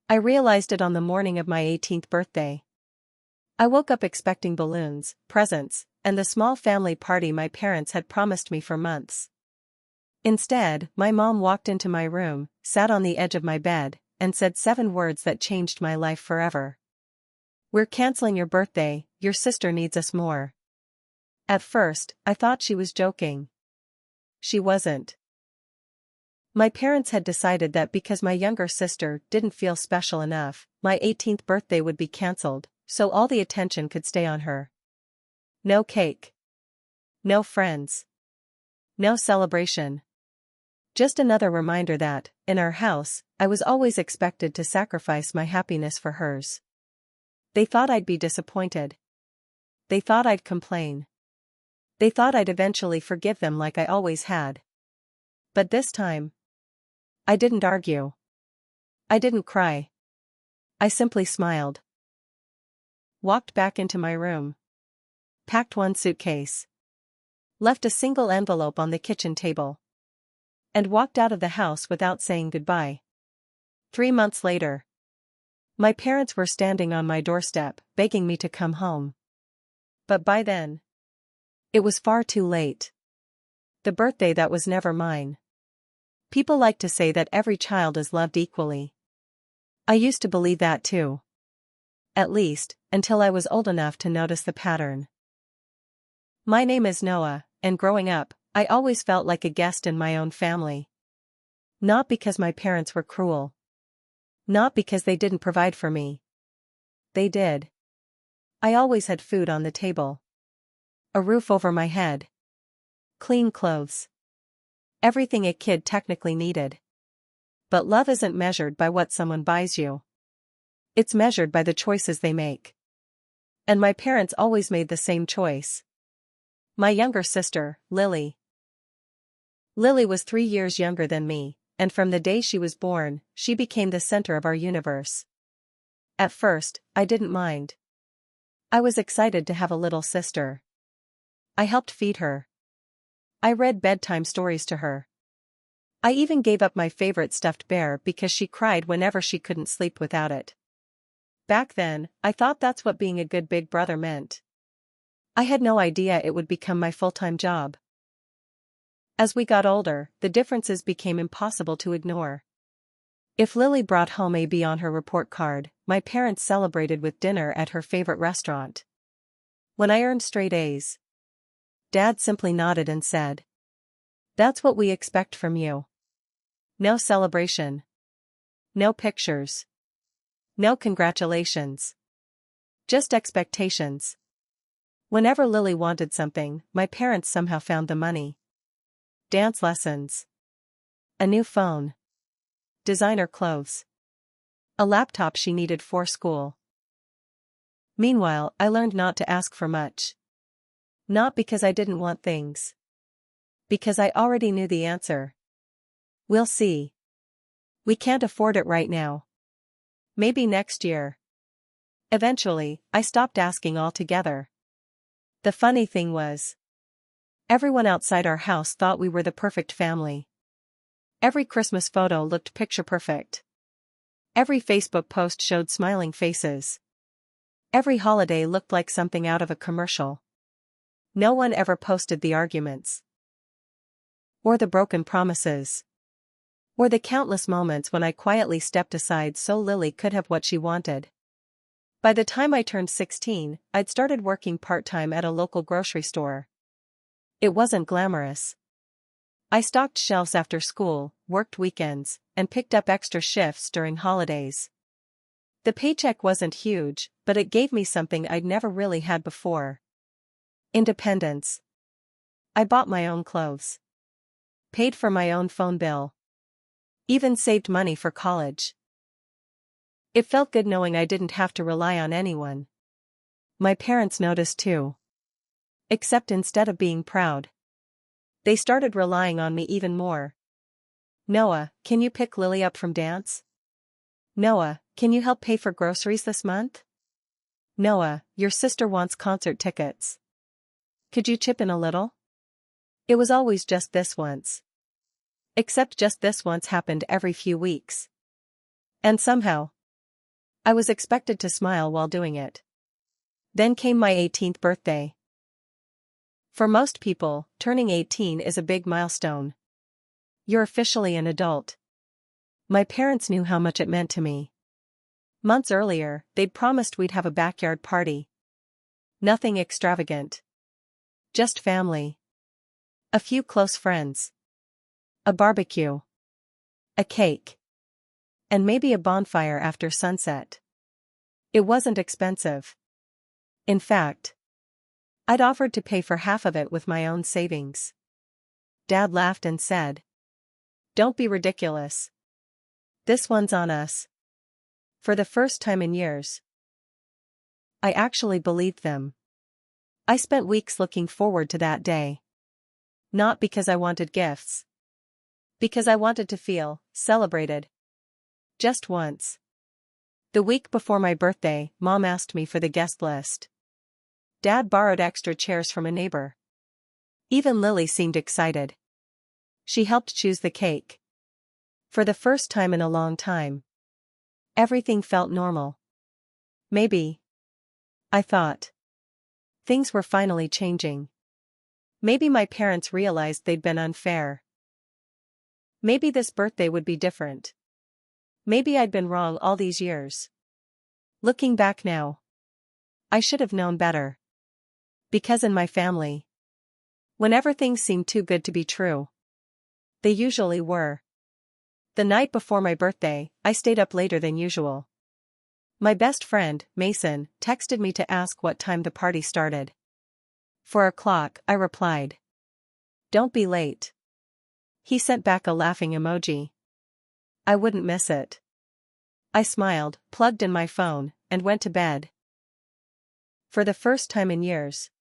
I realized it on the morning of my 18th birthday. I woke up expecting balloons, presents, and the small family party my parents had promised me for months. Instead, my mom walked into my room, sat on the edge of my bed, and said 7 words that changed my life forever. "We're canceling your birthday, your sister needs us more." At first, I thought she was joking. She wasn't. My parents had decided that because my younger sister didn't feel special enough, my 18th birthday would be cancelled, so all the attention could stay on her. No cake. No friends. No celebration. Just another reminder that, in our house, I was always expected to sacrifice my happiness for hers. They thought I'd be disappointed. They thought I'd complain. They thought I'd eventually forgive them like I always had. But this time, I didn't argue. I didn't cry. I simply smiled. Walked back into my room. Packed one suitcase. Left a single envelope on the kitchen table. And walked out of the house without saying goodbye. 3 months later. My parents were standing on my doorstep, begging me to come home. But by then, it was far too late. The birthday that was never mine. People like to say that every child is loved equally. I used to believe that too. At least, until I was old enough to notice the pattern. My name is Noah, and growing up, I always felt like a guest in my own family. Not because my parents were cruel. Not because they didn't provide for me. They did. I always had food on the table. A roof over my head. Clean clothes. Everything a kid technically needed. But love isn't measured by what someone buys you. It's measured by the choices they make. And my parents always made the same choice. My younger sister, Lily. Lily was 3 years younger than me, and from the day she was born, she became the center of our universe. At first, I didn't mind. I was excited to have a little sister. I helped feed her. I read bedtime stories to her. I even gave up my favorite stuffed bear because she cried whenever she couldn't sleep without it. Back then, I thought that's what being a good big brother meant. I had no idea it would become my full-time job. As we got older, the differences became impossible to ignore. If Lily brought home a B on her report card, my parents celebrated with dinner at her favorite restaurant. When I earned straight A's, Dad simply nodded and said, "That's what we expect from you." No celebration. No pictures. No congratulations. Just expectations. Whenever Lily wanted something, my parents somehow found the money. Dance lessons. A new phone. Designer clothes. A laptop she needed for school. Meanwhile, I learned not to ask for much. Not because I didn't want things. Because I already knew the answer. We'll see. We can't afford it right now. Maybe next year. Eventually, I stopped asking altogether. The funny thing was, everyone outside our house thought we were the perfect family. Every Christmas photo looked picture perfect. Every Facebook post showed smiling faces. Every holiday looked like something out of a commercial. No one ever posted the arguments. Or the broken promises. Or the countless moments when I quietly stepped aside so Lily could have what she wanted. By the time I turned 16, I'd started working part-time at a local grocery store. It wasn't glamorous. I stocked shelves after school, worked weekends, and picked up extra shifts during holidays. The paycheck wasn't huge, but it gave me something I'd never really had before. Independence. I bought my own clothes. Paid for my own phone bill. Even saved money for college. It felt good knowing I didn't have to rely on anyone. My parents noticed too. Except instead of being proud, they started relying on me even more. "Noah, can you pick Lily up from dance?" "Noah, can you help pay for groceries this month?" "Noah, your sister wants concert tickets. Could you chip in a little?" It was always just this once. Except just this once happened every few weeks. And somehow, I was expected to smile while doing it. Then came my 18th birthday. For most people, turning 18 is a big milestone. You're officially an adult. My parents knew how much it meant to me. Months earlier, they'd promised we'd have a backyard party. Nothing extravagant. Just family. A few close friends. A barbecue. A cake. And maybe a bonfire after sunset. It wasn't expensive. In fact, I'd offered to pay for half of it with my own savings. Dad laughed and said, "Don't be ridiculous. This one's on us." For the first time in years, I actually believed them. I spent weeks looking forward to that day. Not because I wanted gifts. Because I wanted to feel celebrated. Just once. The week before my birthday, Mom asked me for the guest list. Dad borrowed extra chairs from a neighbor. Even Lily seemed excited. She helped choose the cake. For the first time in a long time, everything felt normal. Maybe, I thought, things were finally changing. Maybe my parents realized they'd been unfair. Maybe this birthday would be different. Maybe I'd been wrong all these years. Looking back now, I should have known better. Because in my family, whenever things seemed too good to be true, they usually were. The night before my birthday, I stayed up later than usual. My best friend, Mason, texted me to ask what time the party started. 4 o'clock, I replied. "Don't be late." He sent back a laughing emoji. I wouldn't miss it. I smiled, plugged in my phone, and went to bed. For the first time in years,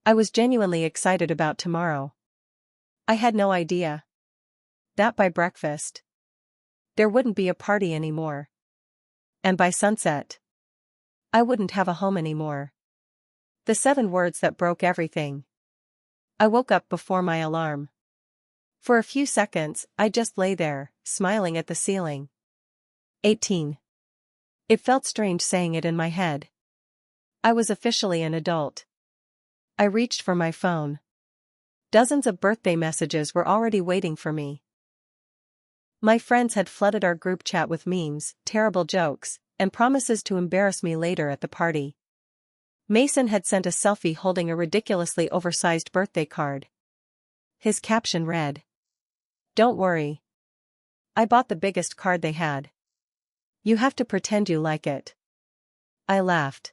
I was genuinely excited about tomorrow. I had no idea that by breakfast, there wouldn't be a party anymore. And by sunset, I wouldn't have a home anymore. The 7 words that broke everything. I woke up before my alarm. For a few seconds, I just lay there, smiling at the ceiling. 18. It felt strange saying it in my head. I was officially an adult. I reached for my phone. Dozens of birthday messages were already waiting for me. My friends had flooded our group chat with memes, terrible jokes, and promises to embarrass me later at the party. Mason had sent a selfie holding a ridiculously oversized birthday card. His caption read, "Don't worry. I bought the biggest card they had. You have to pretend you like it." I laughed.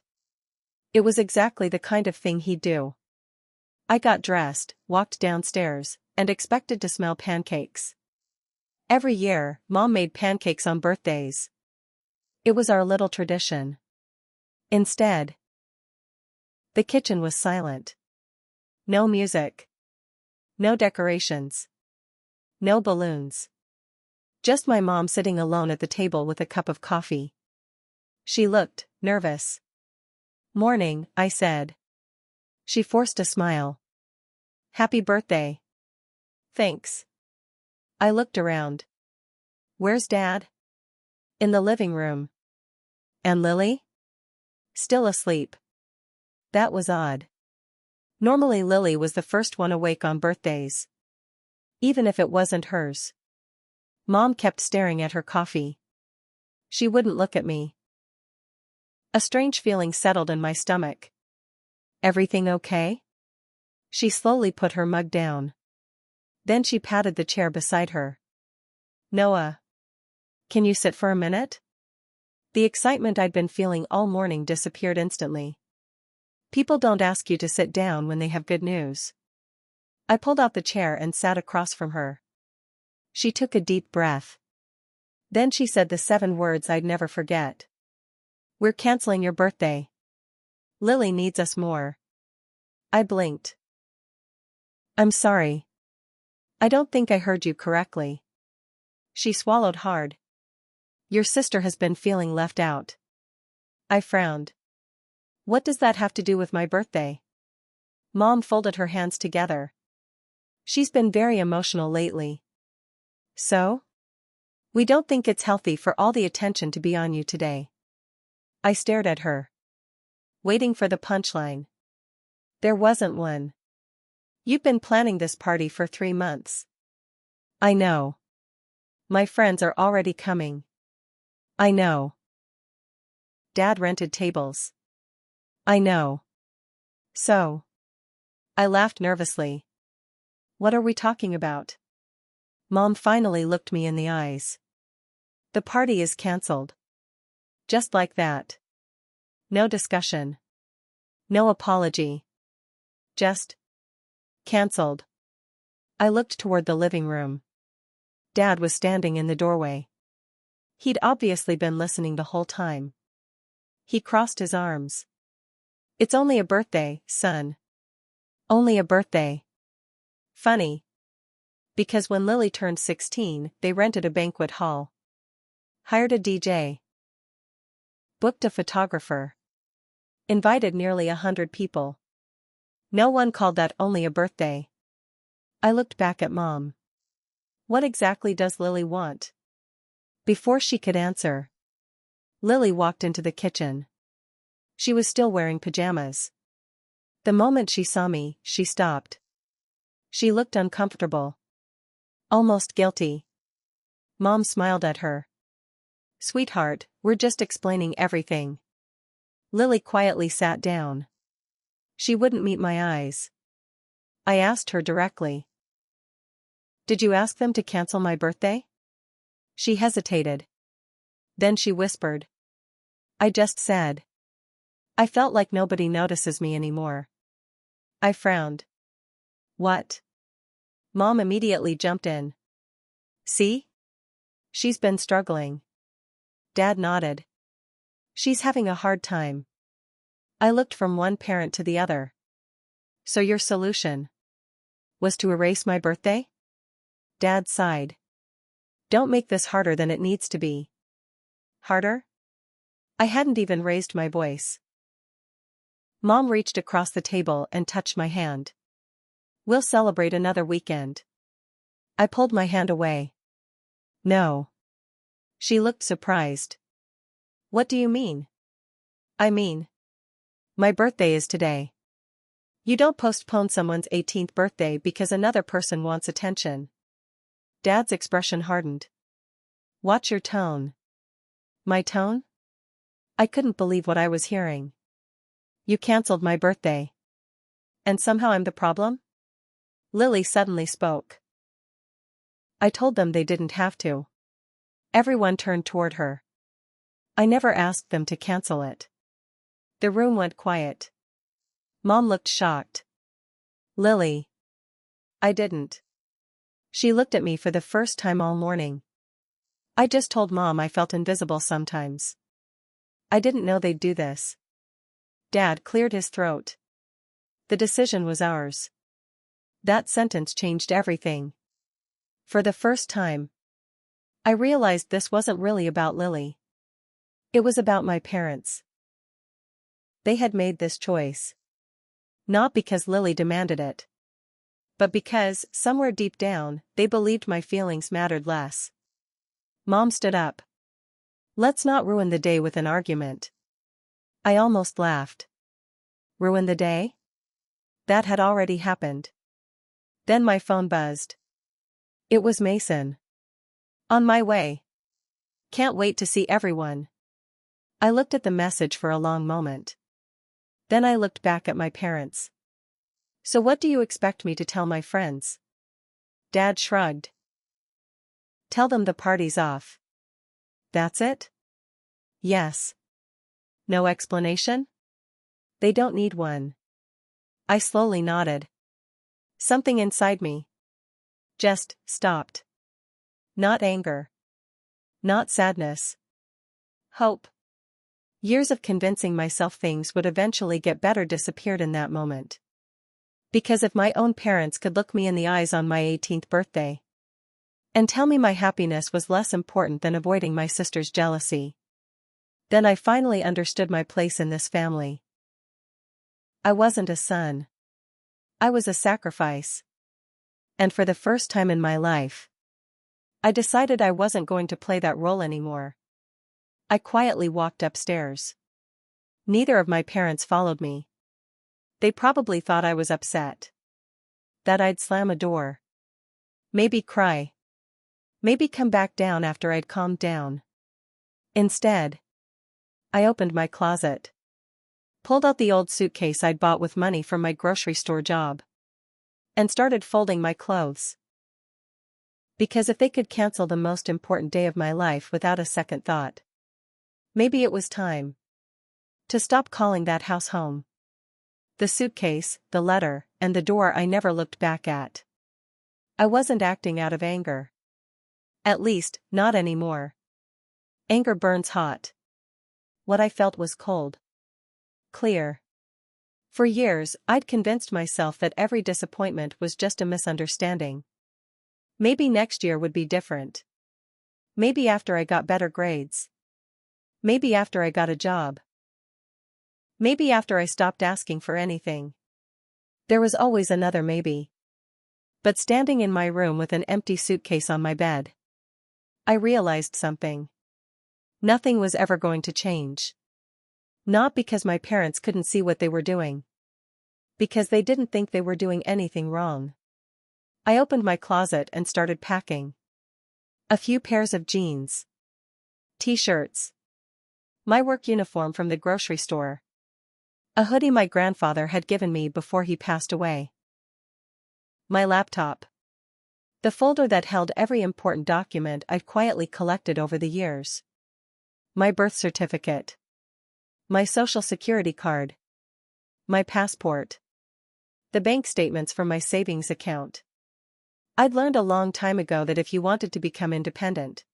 It was exactly the kind of thing he'd do. I got dressed, walked downstairs, and expected to smell pancakes. Every year, Mom made pancakes on birthdays. It was our little tradition. Instead, the kitchen was silent. No music. No decorations. No balloons. Just my mom sitting alone at the table with a cup of coffee. She looked nervous. "Morning," I said. She forced a smile. "Happy birthday." "Thanks." I looked around. "Where's Dad?" "In the living room." "And Lily?" "Still asleep." That was odd. Normally Lily was the first one awake on birthdays. Even if it wasn't hers. Mom kept staring at her coffee. She wouldn't look at me. A strange feeling settled in my stomach. "Everything okay?" She slowly put her mug down. Then she patted the chair beside her. "Noah, can you sit for a minute?" The excitement I'd been feeling all morning disappeared instantly. People don't ask you to sit down when they have good news. I pulled out the chair and sat across from her. She took a deep breath. Then she said the 7 words I'd never forget. "We're canceling your birthday. Lily needs us more." I blinked. "I'm sorry. I don't think I heard you correctly." She swallowed hard. "Your sister has been feeling left out." I frowned. "What does that have to do with my birthday?" Mom folded her hands together. "She's been very emotional lately. So? We don't think it's healthy for all the attention to be on you today." I stared at her, waiting for the punchline. There wasn't one. You've been planning this party for 3 months. I know. My friends are already coming. I know. Dad rented tables. I know. So. I laughed nervously. What are we talking about? Mom finally looked me in the eyes. The party is cancelled. Just like that. No discussion. No apology. Just. Cancelled. I looked toward the living room. Dad was standing in the doorway. He'd obviously been listening the whole time. He crossed his arms. It's only a birthday, son. Only a birthday. Funny. Because when Lily turned 16, they rented a banquet hall. Hired a DJ. Booked a photographer. Invited nearly 100 people. No one called that only a birthday. I looked back at Mom. What exactly does Lily want? Before she could answer, Lily walked into the kitchen. She was still wearing pajamas. The moment she saw me, she stopped. She looked uncomfortable. Almost guilty. Mom smiled at her. Sweetheart, we're just explaining everything. Lily quietly sat down. She wouldn't meet my eyes. I asked her directly. Did you ask them to cancel my birthday? She hesitated. Then she whispered. I just said. I felt like nobody notices me anymore. I frowned. What? Mom immediately jumped in. See? She's been struggling. Dad nodded. She's having a hard time. I looked from one parent to the other. So your solution was to erase my birthday? Dad sighed. Don't make this harder than it needs to be. Harder? I hadn't even raised my voice. Mom reached across the table and touched my hand. We'll celebrate another weekend. I pulled my hand away. No. She looked surprised. What do you mean? I mean, my birthday is today. You don't postpone someone's 18th birthday because another person wants attention. Dad's expression hardened. Watch your tone. My tone? I couldn't believe what I was hearing. You cancelled my birthday. And somehow I'm the problem? Lily suddenly spoke. I told them they didn't have to. Everyone turned toward her. I never asked them to cancel it. The room went quiet. Mom looked shocked. Lily. I didn't. She looked at me for the first time all morning. I just told Mom I felt invisible sometimes. I didn't know they'd do this. Dad cleared his throat. The decision was ours. That sentence changed everything. For the first time, I realized this wasn't really about Lily. It was about my parents. They had made this choice. Not because Lily demanded it. But because, somewhere deep down, they believed my feelings mattered less. Mom stood up. Let's not ruin the day with an argument. I almost laughed. Ruin the day? That had already happened. Then my phone buzzed. It was Mason. On my way. Can't wait to see everyone. I looked at the message for a long moment. Then I looked back at my parents. So what do you expect me to tell my friends? Dad shrugged. Tell them the party's off. That's it? Yes. No explanation? They don't need one. I slowly nodded. Something inside me just stopped. Not anger. Not sadness. Hope. Years of convincing myself things would eventually get better disappeared in that moment. Because if my own parents could look me in the eyes on my 18th birthday and tell me my happiness was less important than avoiding my sister's jealousy, then I finally understood my place in this family. I wasn't a son. I was a sacrifice. And for the first time in my life, I decided I wasn't going to play that role anymore. I quietly walked upstairs. Neither of my parents followed me. They probably thought I was upset. That I'd slam a door. Maybe cry. Maybe come back down after I'd calmed down. Instead, I opened my closet. Pulled out the old suitcase I'd bought with money from my grocery store job. And started folding my clothes. Because if they could cancel the most important day of my life without a second thought, maybe it was time to stop calling that house home. The suitcase, the letter, and the door I never looked back at. I wasn't acting out of anger. At least, not anymore. Anger burns hot. What I felt was cold. Clear. For years, I'd convinced myself that every disappointment was just a misunderstanding. Maybe next year would be different. Maybe after I got better grades. Maybe after I got a job. Maybe after I stopped asking for anything. There was always another maybe. But standing in my room with an empty suitcase on my bed, I realized something. Nothing was ever going to change. Not because my parents couldn't see what they were doing. Because they didn't think they were doing anything wrong. I opened my closet and started packing. A few pairs of jeans. T-shirts. My work uniform from the grocery store. A hoodie my grandfather had given me before he passed away. My laptop. The folder that held every important document I've quietly collected over the years. My birth certificate. My social security card. My passport. The bank statements from my savings account. I'd learned a long time ago that if you wanted to become independent,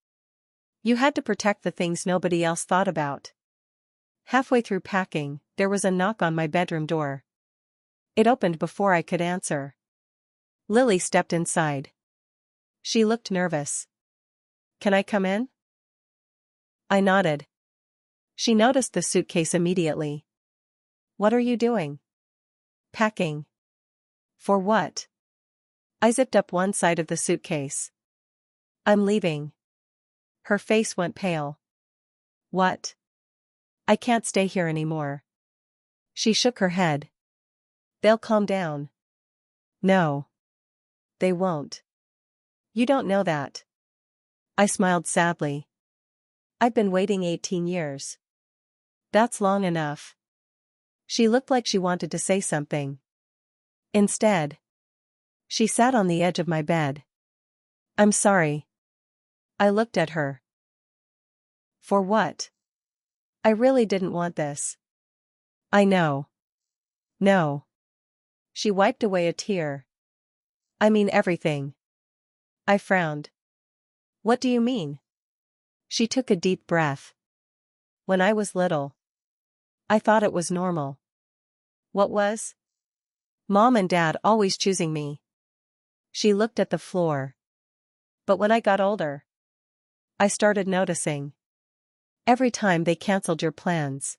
you had to protect the things nobody else thought about. Halfway through packing, there was a knock on my bedroom door. It opened before I could answer. Lily stepped inside. She looked nervous. "Can I come in?" I nodded. She noticed the suitcase immediately. "What are you doing?" "Packing." "For what?" I zipped up one side of the suitcase. "I'm leaving." Her face went pale. "What?" "I can't stay here anymore." She shook her head. "They'll calm down." "No. They won't. You don't know that." I smiled sadly. "I've been waiting 18 years. That's long enough." She looked like she wanted to say something. Instead, she sat on the edge of my bed. "I'm sorry." I looked at her. "For what?" "I really didn't want this." "I know." "No." She wiped away a tear. "I mean everything." I frowned. "What do you mean?" She took a deep breath. "When I was little, I thought it was normal." "What was?" "Mom and Dad always choosing me." She looked at the floor. "But when I got older, I started noticing. Every time they canceled your plans,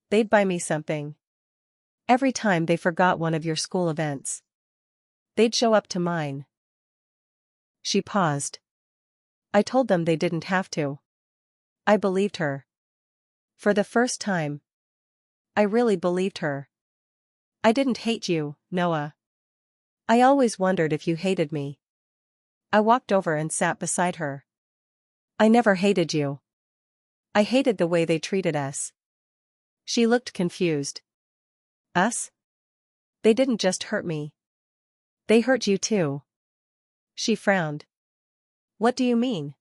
they'd buy me something. Every time they forgot one of your school events, they'd show up to mine." She paused. "I told them they didn't have to." I believed her. For the first time, I really believed her. "I didn't hate you, Noah. I always wondered if you hated me." I walked over and sat beside her. "I never hated you. I hated the way they treated us." She looked confused. "Us?" "They didn't just hurt me. They hurt you too." She frowned. "What do you mean?"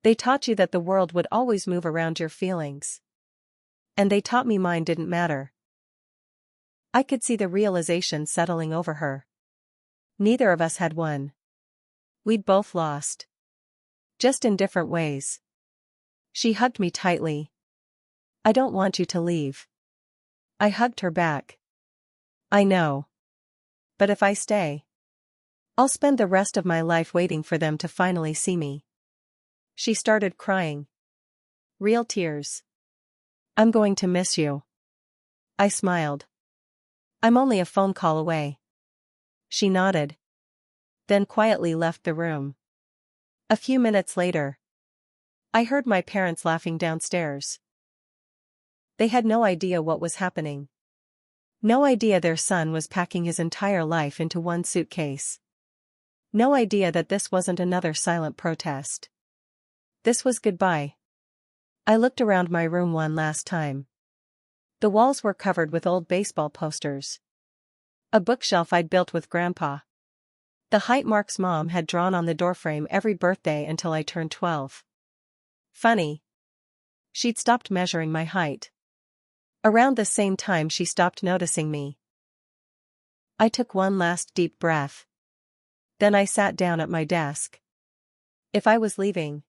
"They taught you that the world would always move around your feelings. And they taught me mine didn't matter." I could see the realization settling over her. Neither of us had won. We'd both lost. Just in different ways. She hugged me tightly. "I don't want you to leave." I hugged her back. "I know. But if I stay, I'll spend the rest of my life waiting for them to finally see me." She started crying. Real tears. "I'm going to miss you." I smiled. "I'm only a phone call away." She nodded. Then quietly left the room. A few minutes later, I heard my parents laughing downstairs. They had no idea what was happening. No idea their son was packing his entire life into one suitcase. No idea that this wasn't another silent protest. This was goodbye. I looked around my room one last time. The walls were covered with old baseball posters. A bookshelf I'd built with Grandpa. The height marks Mom had drawn on the doorframe every birthday until I turned 12. Funny. She'd stopped measuring my height. Around the same time she stopped noticing me. I took one last deep breath. Then I sat down at my desk. If I was leaving,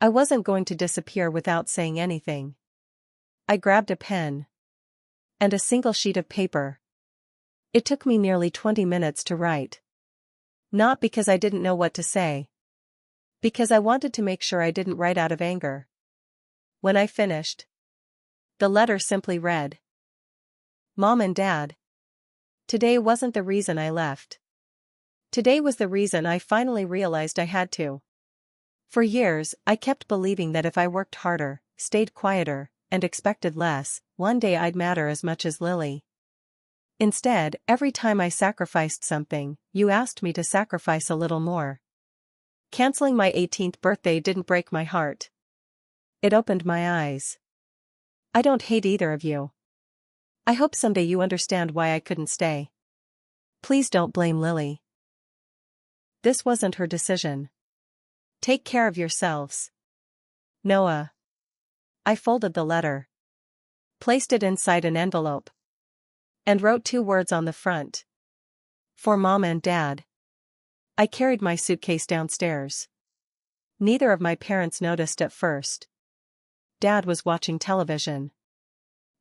I wasn't going to disappear without saying anything. I grabbed a pen and a single sheet of paper. It took me nearly 20 minutes to write. Not because I didn't know what to say. Because I wanted to make sure I didn't write out of anger. When I finished, the letter simply read, Mom and Dad. Today wasn't the reason I left. Today was the reason I finally realized I had to. For years, I kept believing that if I worked harder, stayed quieter, and expected less, one day I'd matter as much as Lily. Instead, every time I sacrificed something, you asked me to sacrifice a little more. Canceling my 18th birthday didn't break my heart. It opened my eyes. I don't hate either of you. I hope someday you understand why I couldn't stay. Please don't blame Lily. This wasn't her decision. Take care of yourselves. Noah. I folded the letter, placed it inside an envelope, and wrote 2 words on the front. For Mom and Dad. I carried my suitcase downstairs. Neither of my parents noticed at first. Dad was watching television.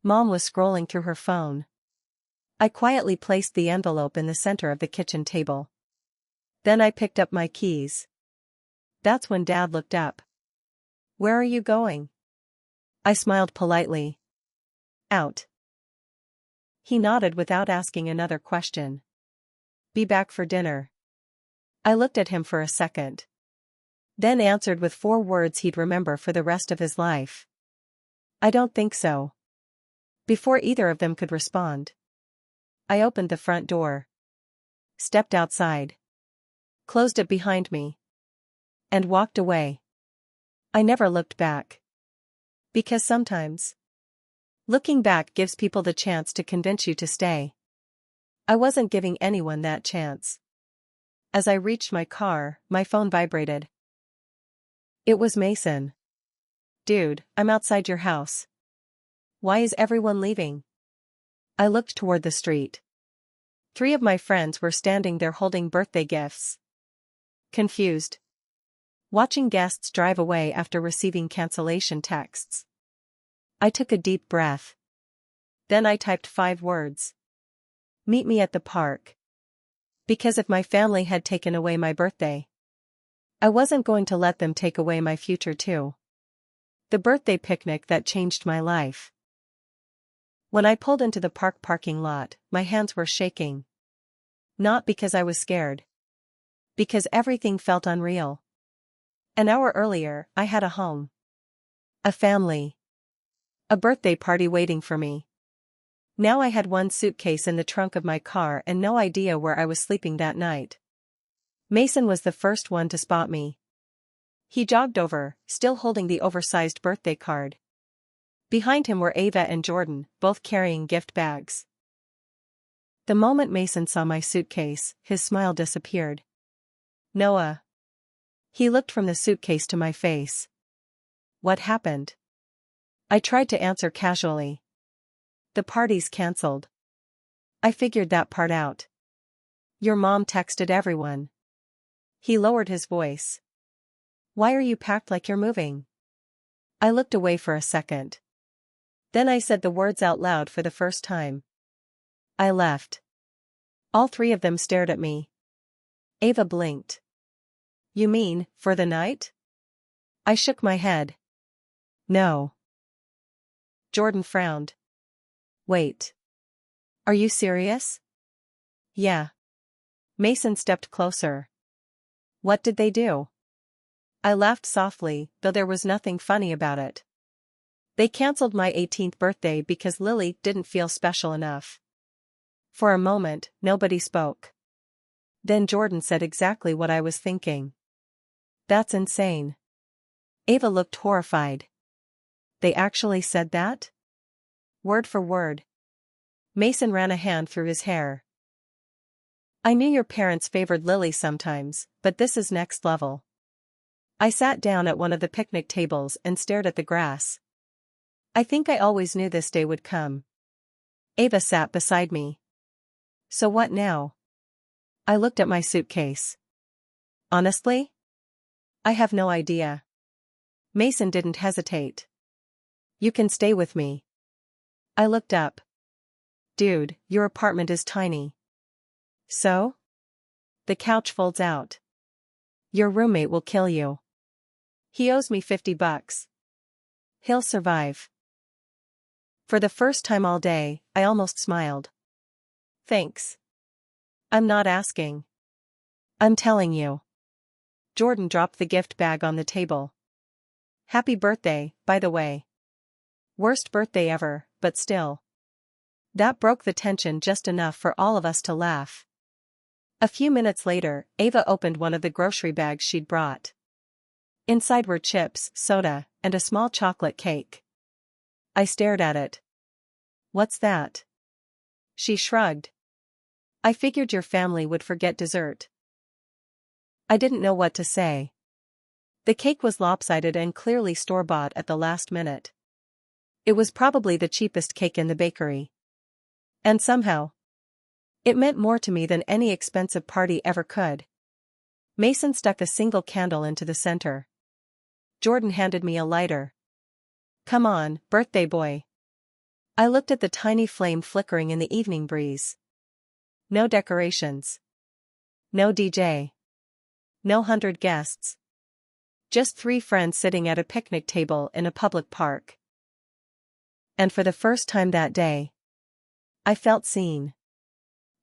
Mom was scrolling through her phone. I quietly placed the envelope in the center of the kitchen table. Then I picked up my keys. That's when Dad looked up. Where are you going? I smiled politely. Out. He nodded without asking another question. Be back for dinner. I looked at him for a second. Then answered with 4 words he'd remember for the rest of his life. I don't think so. Before either of them could respond, I opened the front door, stepped outside, closed it behind me, and walked away. I never looked back. Because sometimes, looking back gives people the chance to convince you to stay. I wasn't giving anyone that chance. As I reached my car, my phone vibrated. It was Mason. Dude, I'm outside your house. Why is everyone leaving? I looked toward the street. 3 of my friends were standing there holding birthday gifts. Confused. Watching guests drive away after receiving cancellation texts. I took a deep breath. Then I typed 5 words. Meet me at the park. Because if my family had taken away my birthday, I wasn't going to let them take away my future too. The birthday picnic that changed my life. When I pulled into the park parking lot, my hands were shaking. Not because I was scared. Because everything felt unreal. An hour earlier, I had a home. A family. A birthday party waiting for me. Now I had one suitcase in the trunk of my car and no idea where I was sleeping that night. Mason was the first one to spot me. He jogged over, still holding the oversized birthday card. Behind him were Ava and Jordan, both carrying gift bags. The moment Mason saw my suitcase, his smile disappeared. Noah. He looked from the suitcase to my face. What happened? I tried to answer casually. The party's cancelled. I figured that part out. Your mom texted everyone. He lowered his voice. Why are you packed like you're moving? I looked away for a second. Then I said the words out loud for the first time. I left. All 3 of them stared at me. Ava blinked. You mean, for the night? I shook my head. No. Jordan frowned. Wait. Are you serious? Yeah. Mason stepped closer. What did they do? I laughed softly, though there was nothing funny about it. They canceled my 18th birthday because Lily didn't feel special enough. For a moment, nobody spoke. Then Jordan said exactly what I was thinking. That's insane. Ava looked horrified. They actually said that? Word for word. Mason ran a hand through his hair. I knew your parents favored Lily sometimes, but this is next level. I sat down at one of the picnic tables and stared at the grass. I think I always knew this day would come. Ava sat beside me. So what now? I looked at my suitcase. Honestly? I have no idea. Mason didn't hesitate. You can stay with me. I looked up. Dude, your apartment is tiny. So? The couch folds out. Your roommate will kill you. He owes me $50. He'll survive. For the first time all day, I almost smiled. Thanks. I'm not asking. I'm telling you. Jordan dropped the gift bag on the table. Happy birthday, by the way. Worst birthday ever, but still. That broke the tension just enough for all of us to laugh. A few minutes later, Ava opened one of the grocery bags she'd brought. Inside were chips, soda, and a small chocolate cake. I stared at it. What's that? She shrugged. I figured your family would forget dessert. I didn't know what to say. The cake was lopsided and clearly store-bought at the last minute. It was probably the cheapest cake in the bakery. And somehow, it meant more to me than any expensive party ever could. Mason stuck a single candle into the center. Jordan handed me a lighter. Come on, birthday boy. I looked at the tiny flame flickering in the evening breeze. No decorations. No DJ. No 100 guests. Just 3 friends sitting at a picnic table in a public park. And for the first time that day, I felt seen.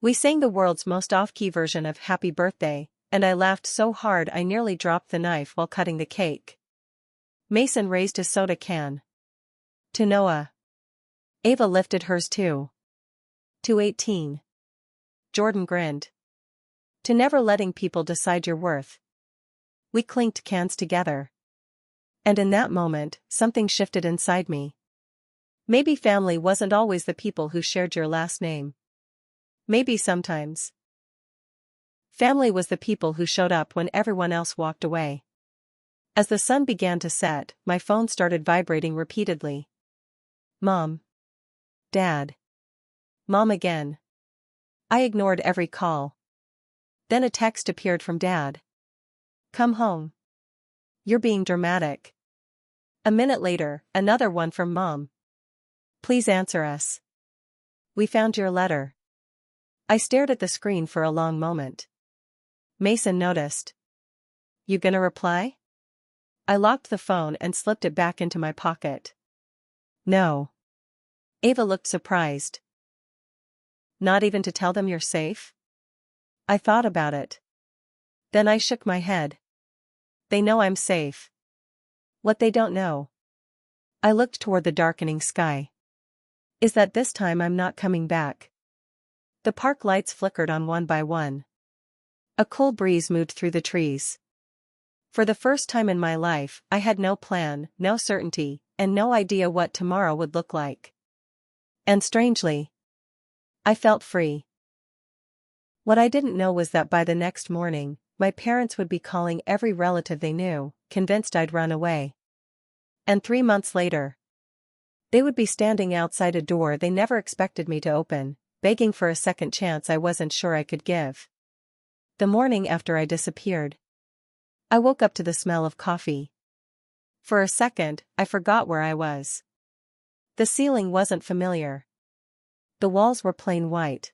We sang the world's most off-key version of Happy Birthday, and I laughed so hard I nearly dropped the knife while cutting the cake. Mason raised his soda can. To Noah. Ava lifted hers too. To 18. Jordan grinned. To never letting people decide your worth. We clinked cans together. And in that moment, something shifted inside me. Maybe family wasn't always the people who shared your last name. Maybe sometimes. Family was the people who showed up when everyone else walked away. As the sun began to set, my phone started vibrating repeatedly. Mom. Dad. Mom again. I ignored every call. Then a text appeared from Dad. Come home. You're being dramatic. A minute later, another one from Mom. Please answer us. We found your letter. I stared at the screen for a long moment. Mason noticed. You gonna reply? I locked the phone and slipped it back into my pocket. No. Ava looked surprised. Not even to tell them you're safe? I thought about it. Then I shook my head. They know I'm safe. What they don't know. I looked toward the darkening sky. Is that this time I'm not coming back. The park lights flickered on one by one. A cool breeze moved through the trees. For the first time in my life, I had no plan, no certainty, and no idea what tomorrow would look like. And strangely, I felt free. What I didn't know was that by the next morning, my parents would be calling every relative they knew, convinced I'd run away. And 3 months later, they would be standing outside a door they never expected me to open, begging for a second chance I wasn't sure I could give. The morning after I disappeared, I woke up to the smell of coffee. For a second, I forgot where I was. The ceiling wasn't familiar. The walls were plain white.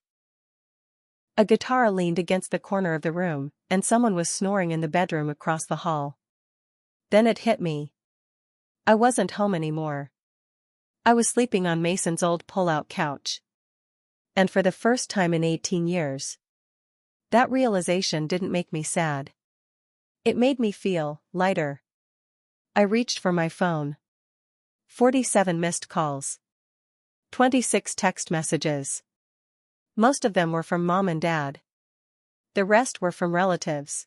A guitar leaned against the corner of the room, and someone was snoring in the bedroom across the hall. Then it hit me. I wasn't home anymore. I was sleeping on Mason's old pull-out couch. And for the first time in 18 years, that realization didn't make me sad. It made me feel lighter. I reached for my phone. 47 missed calls. 26 text messages. Most of them were from mom and dad. The rest were from relatives.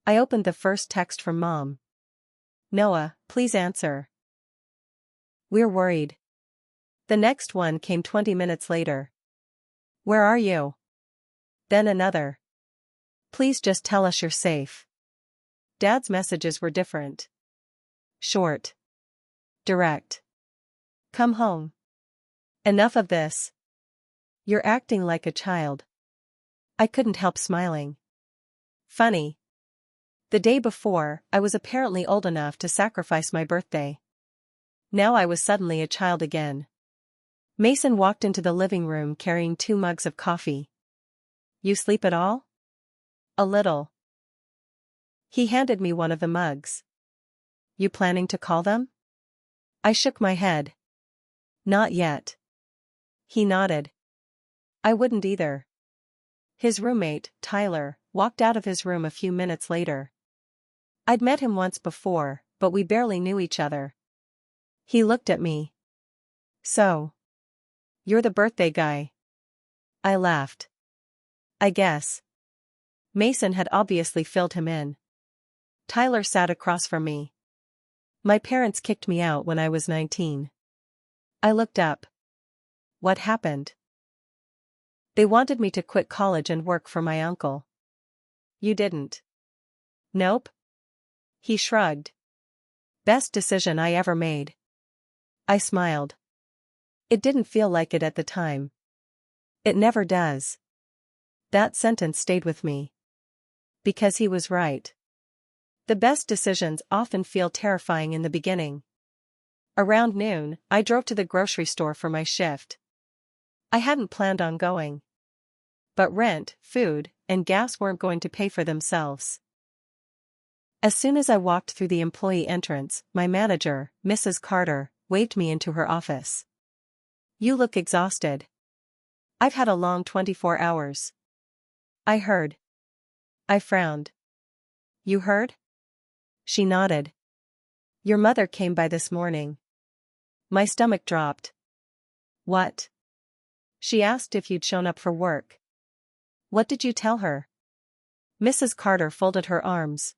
I opened the first text from mom. "Noah, please answer. We're worried." The next one came 20 minutes later. "Where are you?" Then another. "Please just tell us you're safe." Dad's messages were different. Short. Direct. "Come home. Enough of this. You're acting like a child." I couldn't help smiling. Funny. The day before, I was apparently old enough to sacrifice my birthday. Now I was suddenly a child again. Mason walked into the living room carrying 2 mugs of coffee. "You sleep at all?" "A little." He handed me one of the mugs. "You planning to call them?" I shook my head. "Not yet." He nodded. I wouldn't either. His roommate, Tyler, walked out of his room a few minutes later. I'd met him once before, but we barely knew each other. He looked at me. "So, you're the birthday guy." I laughed. "I guess." Mason had obviously filled him in. Tyler sat across from me. "My parents kicked me out when I was 19. I looked up. "What happened?" "They wanted me to quit college and work for my uncle." "You didn't?" "Nope." He shrugged. "Best decision I ever made." I smiled. It didn't feel like it at the time. It never does. That sentence stayed with me. Because he was right. The best decisions often feel terrifying in the beginning. Around noon, I drove to the grocery store for my shift. I hadn't planned on going. But rent, food, and gas weren't going to pay for themselves. As soon as I walked through the employee entrance, my manager, Mrs. Carter, waved me into her office. "You look exhausted." "I've had a long 24 hours. I heard." I frowned. "You heard?" She nodded. "Your mother came by this morning." My stomach dropped. "What?" "She asked if you'd shown up for work." "What did you tell her?" Mrs. Carter folded her arms.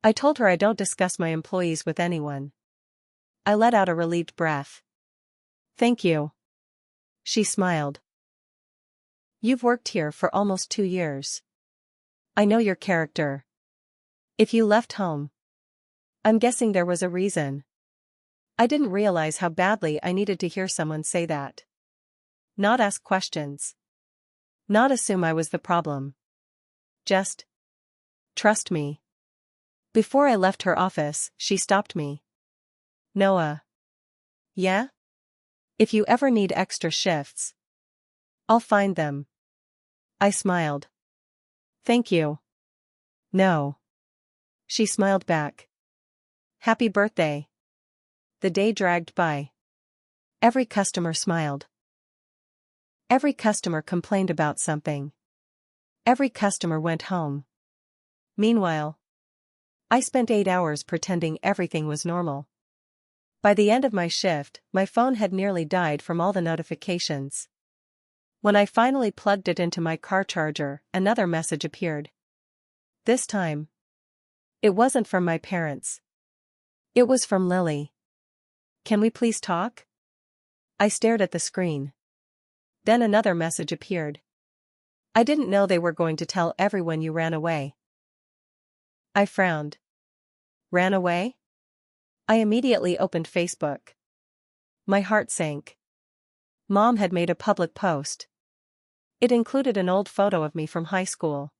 "I told her I don't discuss my employees with anyone." I let out a relieved breath. "Thank you." She smiled. "You've worked here for almost 2 years. I know your character. If you left home." I'm guessing there was a reason. I didn't realize how badly I needed to hear someone say that. Not ask questions. Not assume I was the problem. Just trust me. Before I left her office, she stopped me. "Noah." "Yeah?" "If you ever need extra shifts, I'll find them." I smiled. "Thank you." "No." She smiled back. "Happy birthday." The day dragged by. Every customer smiled. Every customer complained about something. Every customer went home. Meanwhile, I spent 8 hours pretending everything was normal. By the end of my shift, my phone had nearly died from all the notifications. When I finally plugged it into my car charger, another message appeared. This time, it wasn't from my parents. It was from Lily. "Can we please talk?" I stared at the screen. Then another message appeared. "I didn't know they were going to tell everyone you ran away." I frowned. Ran away? I immediately opened Facebook. My heart sank. Mom had made a public post. It included an old photo of me from high school.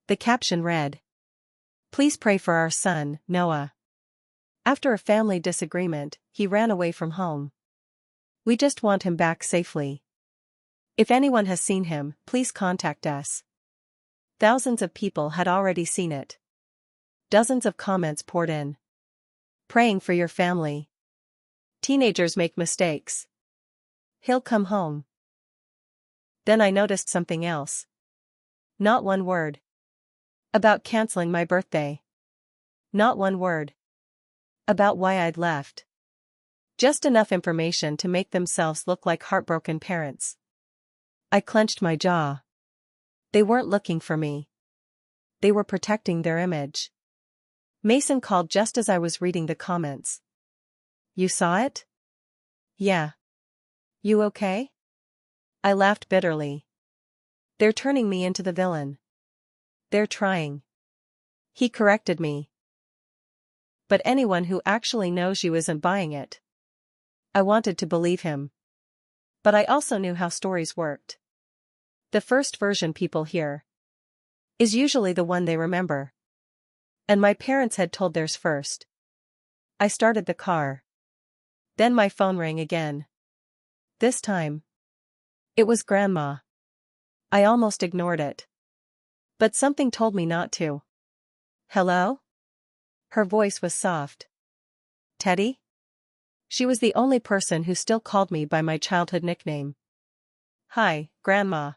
The caption read, "Please pray for our son, Noah. After a family disagreement, he ran away from home. We just want him back safely. If anyone has seen him, please contact us." Thousands of people had already seen it. Dozens of comments poured in. "Praying for your family. Teenagers make mistakes. He'll come home." Then I noticed something else. Not one word about canceling my birthday. Not one word about why I'd left. Just enough information to make themselves look like heartbroken parents. I clenched my jaw. They weren't looking for me. They were protecting their image. Mason called just as I was reading the comments. You saw it? Yeah. You okay? I laughed bitterly. They're turning me into the villain. They're trying. He corrected me. But anyone who actually knows you isn't buying it. I wanted to believe him. But I also knew how stories worked. The first version people hear is usually the one they remember. And my parents had told theirs first. I started the car. Then my phone rang again. This time, it was Grandma. I almost ignored it. But something told me not to. Hello? Her voice was soft. Teddy? She was the only person who still called me by my childhood nickname. Hi, Grandma.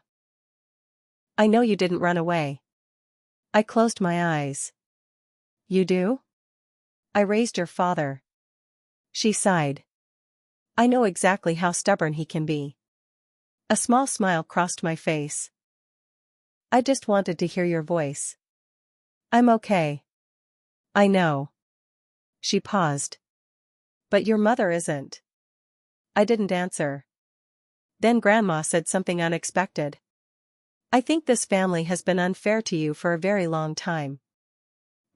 I know you didn't run away. I closed my eyes. You do? I raised your father. She sighed. I know exactly how stubborn he can be. A small smile crossed my face. I just wanted to hear your voice. I'm okay. I know. She paused. But your mother isn't. I didn't answer. Then Grandma said something unexpected. I think this family has been unfair to you for a very long time.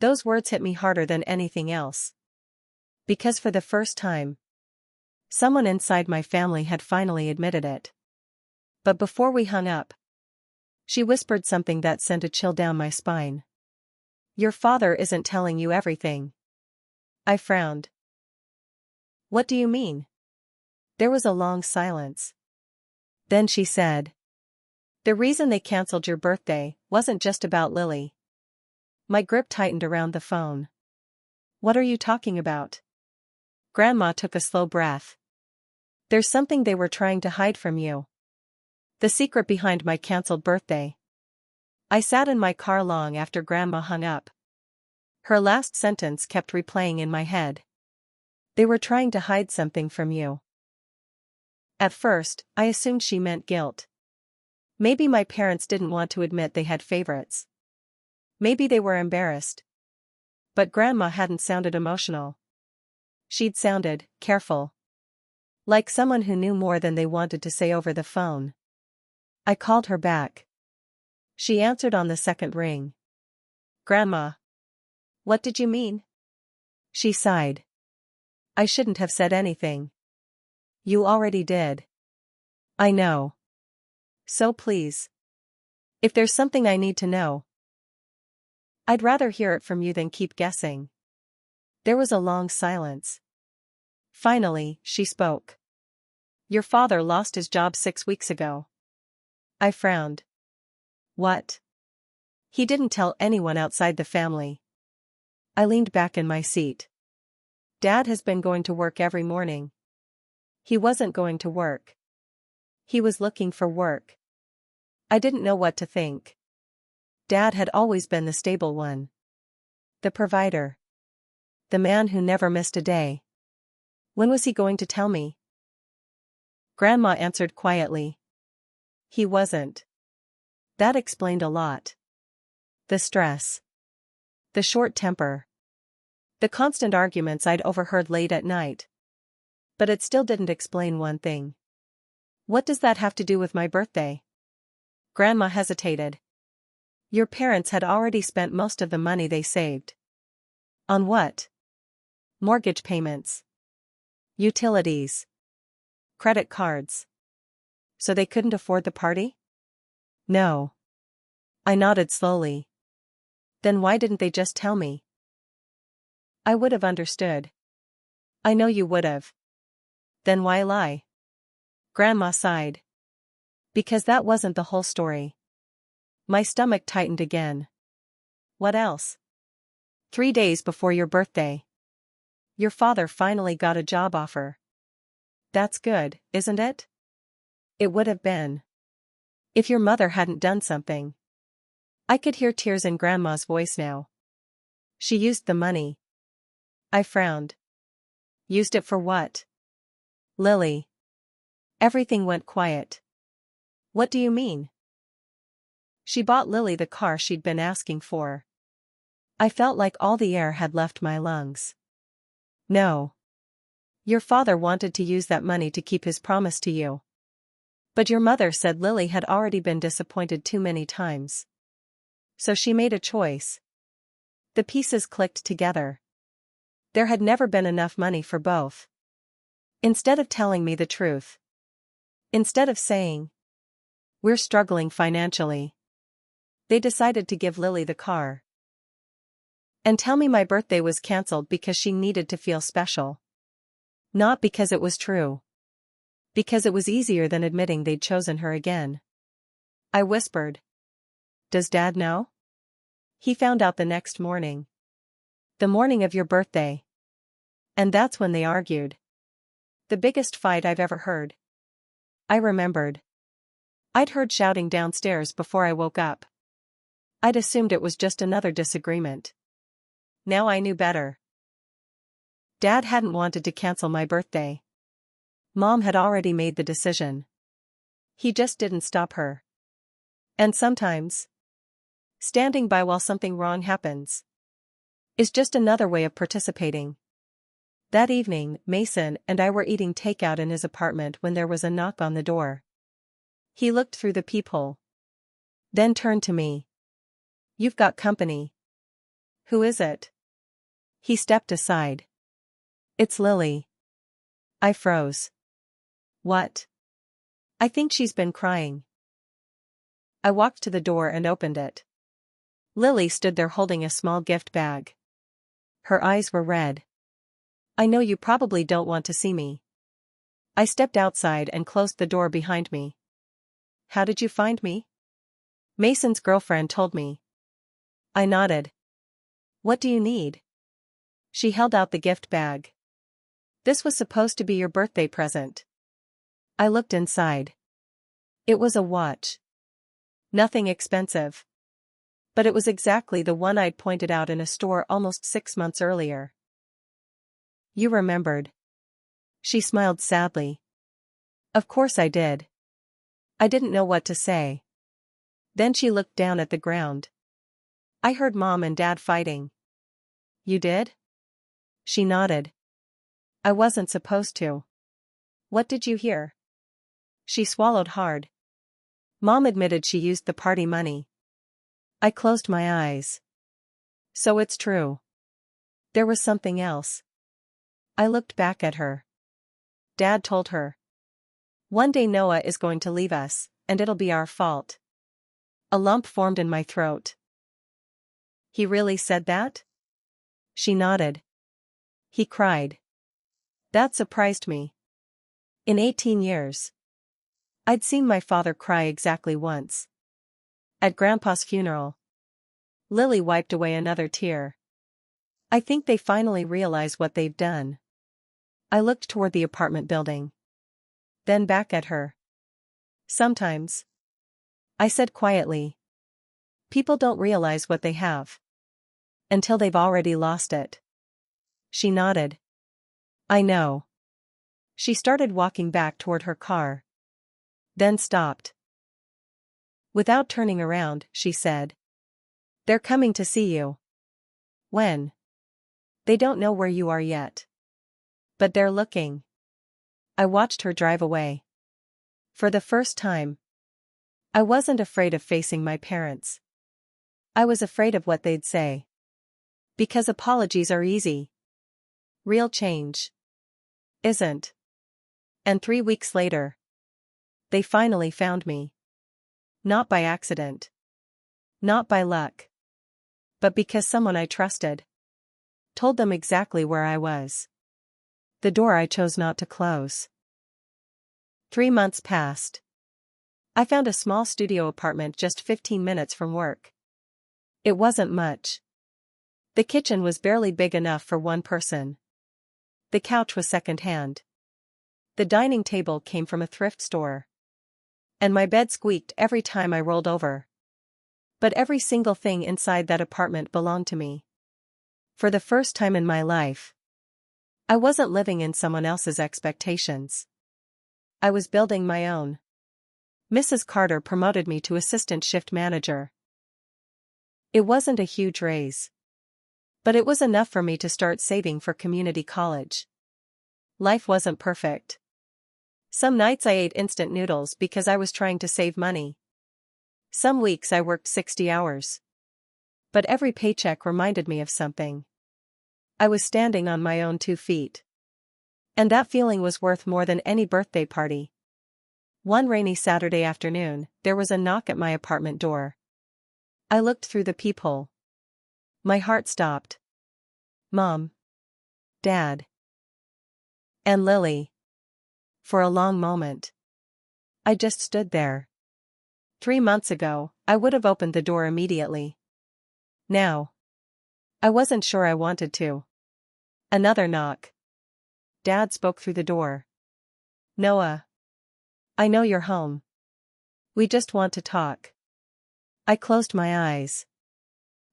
Those words hit me harder than anything else. Because for the first time, someone inside my family had finally admitted it. But before we hung up, she whispered something that sent a chill down my spine. Your father isn't telling you everything. I frowned. What do you mean? There was a long silence. Then she said, the reason they canceled your birthday wasn't just about Lily. My grip tightened around the phone. What are you talking about? Grandma took a slow breath. There's something they were trying to hide from you. The secret behind my canceled birthday. I sat in my car long after Grandma hung up. Her last sentence kept replaying in my head. They were trying to hide something from you. At first, I assumed she meant guilt. Maybe my parents didn't want to admit they had favorites. Maybe they were embarrassed. But Grandma hadn't sounded emotional. She'd sounded careful. Like someone who knew more than they wanted to say over the phone. I called her back. She answered on the second ring. Grandma. What did you mean? She sighed. I shouldn't have said anything. You already did. I know. So please. If there's something I need to know, I'd rather hear it from you than keep guessing. There was a long silence. Finally, she spoke. Your father lost his job 6 weeks ago. I frowned. What? He didn't tell anyone outside the family. I leaned back in my seat. Dad has been going to work every morning. He wasn't going to work. He was looking for work. I didn't know what to think. Dad had always been the stable one. The provider. The man who never missed a day. When was he going to tell me? Grandma answered quietly. He wasn't. That explained a lot. The stress. The short temper. The constant arguments I'd overheard late at night. But it still didn't explain one thing. What does that have to do with my birthday? Grandma hesitated. Your parents had already spent most of the money they saved. On what? Mortgage payments. Utilities. Credit cards. So they couldn't afford the party? No. I nodded slowly. Then why didn't they just tell me? I would have understood. I know you would have. Then why lie? Grandma sighed. Because that wasn't the whole story. My stomach tightened again. What else? 3 days before your birthday. Your father finally got a job offer. That's good, isn't it? It would have been. If your mother hadn't done something. I could hear tears in Grandma's voice now. She used the money. I frowned. Used it for what? Lily. Everything went quiet. What do you mean? She bought Lily the car she'd been asking for. I felt like all the air had left my lungs. No. Your father wanted to use that money to keep his promise to you. But your mother said Lily had already been disappointed too many times. So she made a choice. The pieces clicked together. There had never been enough money for both. Instead of telling me the truth. Instead of saying, "We're struggling financially," they decided to give Lily the car. And tell me my birthday was cancelled because she needed to feel special. Not because it was true. Because it was easier than admitting they'd chosen her again. I whispered. Does Dad know? He found out the next morning. The morning of your birthday. And that's when they argued. The biggest fight I've ever heard. I remembered. I'd heard shouting downstairs before I woke up. I'd assumed it was just another disagreement. Now I knew better. Dad hadn't wanted to cancel my birthday. Mom had already made the decision. He just didn't stop her. And sometimes, standing by while something wrong happens is just another way of participating. That evening, Mason and I were eating takeout in his apartment when there was a knock on the door. He looked through the peephole. Then turned to me. You've got company. Who is it? He stepped aside. It's Lily. I froze. What? I think she's been crying. I walked to the door and opened it. Lily stood there holding a small gift bag. Her eyes were red. I know you probably don't want to see me. I stepped outside and closed the door behind me. How did you find me? Mason's girlfriend told me. I nodded. What do you need? She held out the gift bag. This was supposed to be your birthday present. I looked inside. It was a watch. Nothing expensive. But it was exactly the one I'd pointed out in a store almost 6 months earlier. You remembered. She smiled sadly. Of course I did. I didn't know what to say. Then she looked down at the ground. I heard Mom and Dad fighting. You did? She nodded. I wasn't supposed to. What did you hear? She swallowed hard. Mom admitted she used the party money. I closed my eyes. So it's true. There was something else. I looked back at her. Dad told her. One day Noah is going to leave us, and it'll be our fault. A lump formed in my throat. He really said that? She nodded. He cried. That surprised me. In 18 years. I'd seen my father cry exactly once. At Grandpa's funeral. Lily wiped away another tear. I think they finally realize what they've done. I looked toward the apartment building. Then back at her. Sometimes. I said quietly. People don't realize what they have. Until they've already lost it. She nodded. I know. She started walking back toward her car. Then stopped. Without turning around, she said. They're coming to see you. When? They don't know where you are yet. But they're looking. I watched her drive away. For the first time. I wasn't afraid of facing my parents. I was afraid of what they'd say. Because apologies are easy. Real change isn't. And 3 weeks later. They finally found me. Not by accident. Not by luck. But because someone I trusted told them exactly where I was. The door I chose not to close. 3 months passed. I found a small studio apartment just 15 minutes from work. It wasn't much. The kitchen was barely big enough for one person. The couch was second-hand. The dining table came from a thrift store. And my bed squeaked every time I rolled over. But every single thing inside that apartment belonged to me. For the first time in my life, I wasn't living in someone else's expectations. I was building my own. Mrs. Carter promoted me to assistant shift manager. It wasn't a huge raise, but it was enough for me to start saving for community college. Life wasn't perfect. Some nights I ate instant noodles because I was trying to save money. Some weeks I worked 60 hours. But every paycheck reminded me of something. I was standing on my own 2 feet. And that feeling was worth more than any birthday party. One rainy Saturday afternoon, there was a knock at my apartment door. I looked through the peephole. My heart stopped. Mom. Dad. And Lily. For a long moment. I just stood there. 3 months ago, I would have opened the door immediately. Now. I wasn't sure I wanted to. Another knock. Dad spoke through the door. Noah. I know you're home. We just want to talk. I closed my eyes.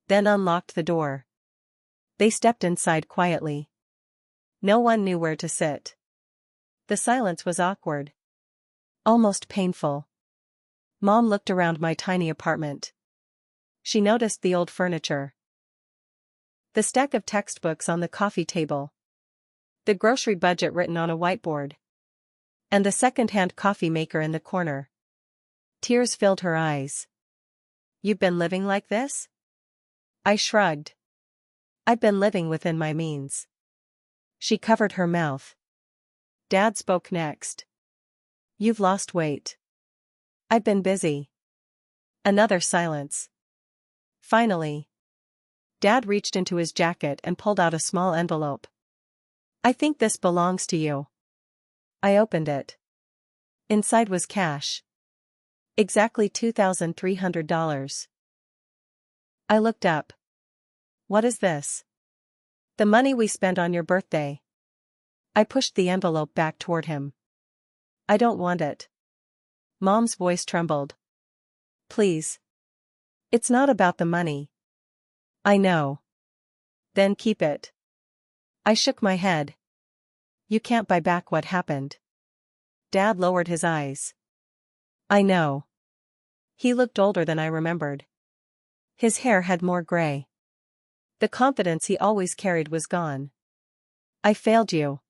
Then unlocked the door. They stepped inside quietly. No one knew where to sit. The silence was awkward. Almost painful. Mom looked around my tiny apartment. She noticed the old furniture. The stack of textbooks on the coffee table. The grocery budget written on a whiteboard. And the second-hand coffee maker in the corner. Tears filled her eyes. You've been living like this? I shrugged. I've been living within my means. She covered her mouth. Dad spoke next. You've lost weight. I've been busy. Another silence. Finally. Dad reached into his jacket and pulled out a small envelope. I think this belongs to you. I opened it. Inside was cash. Exactly $2,300. I looked up. What is this? The money we spent on your birthday. I pushed the envelope back toward him. I don't want it. Mom's voice trembled. Please. It's not about the money. I know. Then keep it. I shook my head. You can't buy back what happened. Dad lowered his eyes. I know. He looked older than I remembered. His hair had more gray. The confidence he always carried was gone. I failed you.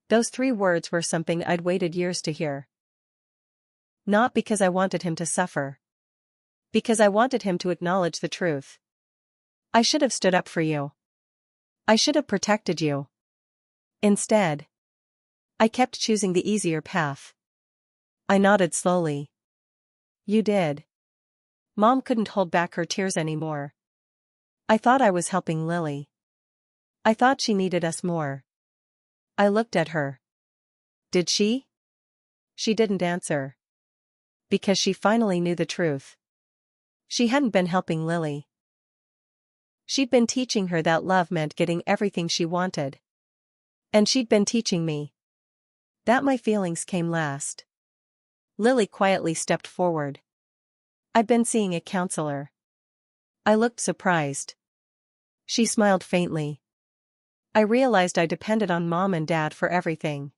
Those 3 words were something I'd waited years to hear. Not because I wanted him to suffer. Because I wanted him to acknowledge the truth. I should have stood up for you. I should have protected you. Instead, I kept choosing the easier path. I nodded slowly. You did. Mom couldn't hold back her tears anymore. I thought I was helping Lily. I thought she needed us more. I looked at her. Did she? She didn't answer. Because she finally knew the truth. She hadn't been helping Lily. She'd been teaching her that love meant getting everything she wanted. And she'd been teaching me that my feelings came last. Lily quietly stepped forward. I'd been seeing a counselor. I looked surprised. She smiled faintly. I realized I depended on Mom and Dad for everything.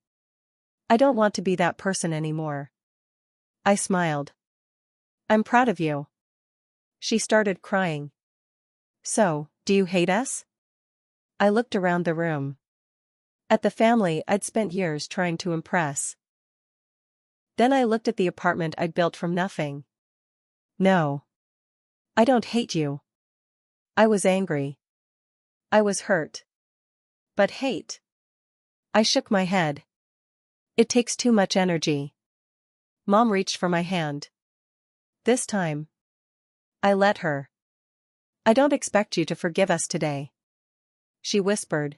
I don't want to be that person anymore. I smiled. I'm proud of you. She started crying. So, do you hate us? I looked around the room. At the family I'd spent years trying to impress. Then I looked at the apartment I'd built from nothing. No. I don't hate you. I was angry. I was hurt. But hate. I shook my head. It takes too much energy. Mom reached for my hand. This time. I let her. I don't expect you to forgive us today. She whispered.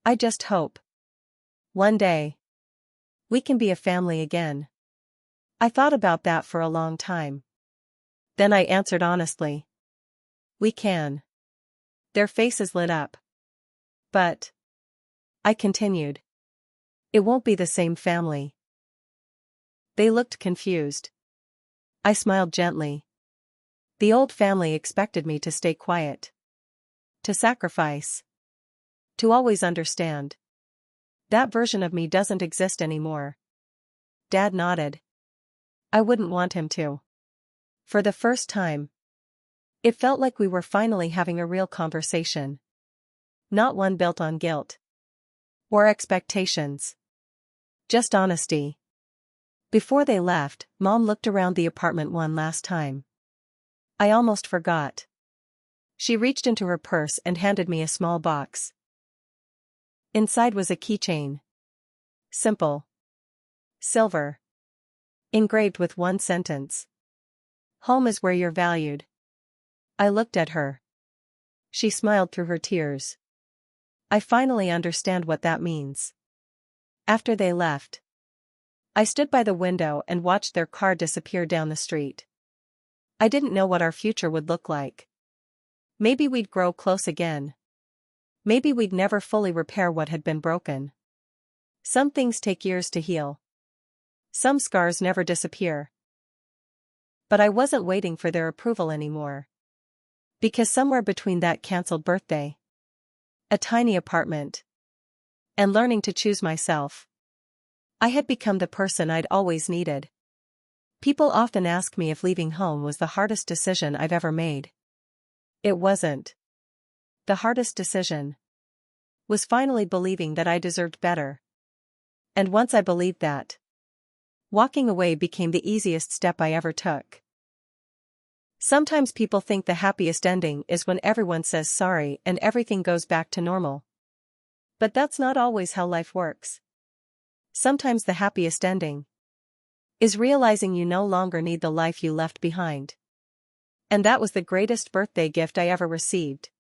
I just hope. One day. We can be a family again. I thought about that for a long time. Then I answered honestly. We can. Their faces lit up. But. I continued. It won't be the same family. They looked confused. I smiled gently. The old family expected me to stay quiet. To sacrifice. To always understand. That version of me doesn't exist anymore. Dad nodded. I wouldn't want him to. For the first time, it felt like we were finally having a real conversation. Not one built on guilt or expectations. Just honesty. Before they left, Mom looked around the apartment one last time. I almost forgot. She reached into her purse and handed me a small box. Inside was a keychain. Simple. Silver. Engraved with one sentence. Home is where you're valued. I looked at her. She smiled through her tears. I finally understand what that means. After they left, I stood by the window and watched their car disappear down the street. I didn't know what our future would look like. Maybe we'd grow close again. Maybe we'd never fully repair what had been broken. Some things take years to heal. Some scars never disappear. But I wasn't waiting for their approval anymore. Because somewhere between that canceled birthday, a tiny apartment, and learning to choose myself, I had become the person I'd always needed. People often ask me if leaving home was the hardest decision I've ever made. It wasn't. The hardest decision was finally believing that I deserved better. And once I believed that, walking away became the easiest step I ever took. Sometimes people think the happiest ending is when everyone says sorry and everything goes back to normal. But that's not always how life works. Sometimes the happiest ending is realizing you no longer need the life you left behind. And that was the greatest birthday gift I ever received.